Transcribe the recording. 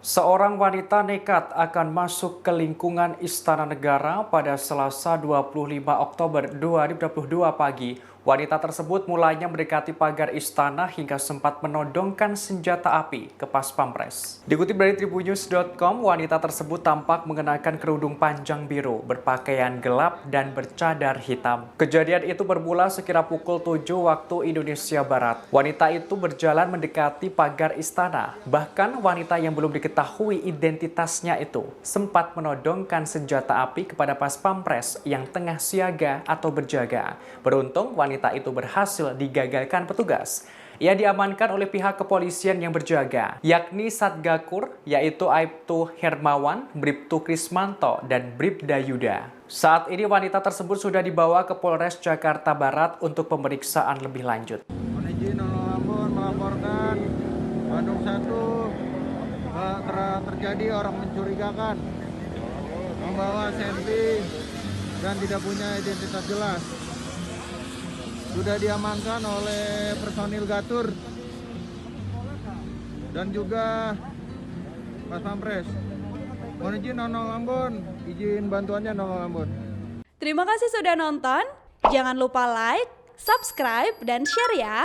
Seorang wanita nekat akan masuk ke lingkungan Istana Negara pada Selasa 25 Oktober 2022 pagi. Wanita tersebut mulanya mendekati pagar istana hingga sempat menodongkan senjata api ke Pas Pampres. Dikutip dari tribunnews.com, wanita tersebut tampak mengenakan kerudung panjang biru, berpakaian gelap, dan bercadar hitam. Kejadian itu bermula sekira pukul 7 waktu Indonesia Barat. Wanita itu berjalan mendekati pagar istana. Bahkan wanita yang belum diketahui identitasnya itu sempat menodongkan senjata api kepada Pas Pampres yang tengah siaga atau berjaga. Beruntung wanita itu berhasil digagalkan petugas. Ia diamankan oleh pihak kepolisian yang berjaga, yakni Satgakur, yaitu Aibtu Hermawan, Bribtu Krismanto, dan Bribda Yuda. Saat ini wanita tersebut sudah dibawa ke Polres Jakarta Barat untuk pemeriksaan lebih lanjut. Izin Lampung melaporkan Bandung 1 terjadi orang mencurigakan membawa senpi dan tidak punya identitas jelas. Sudah diamankan oleh personil Gatur dan juga Pas Pampres. Mohon izin Nono Ambon, izin bantuannya Nono Ambon. Terima kasih sudah nonton. Jangan lupa like, subscribe, dan share ya.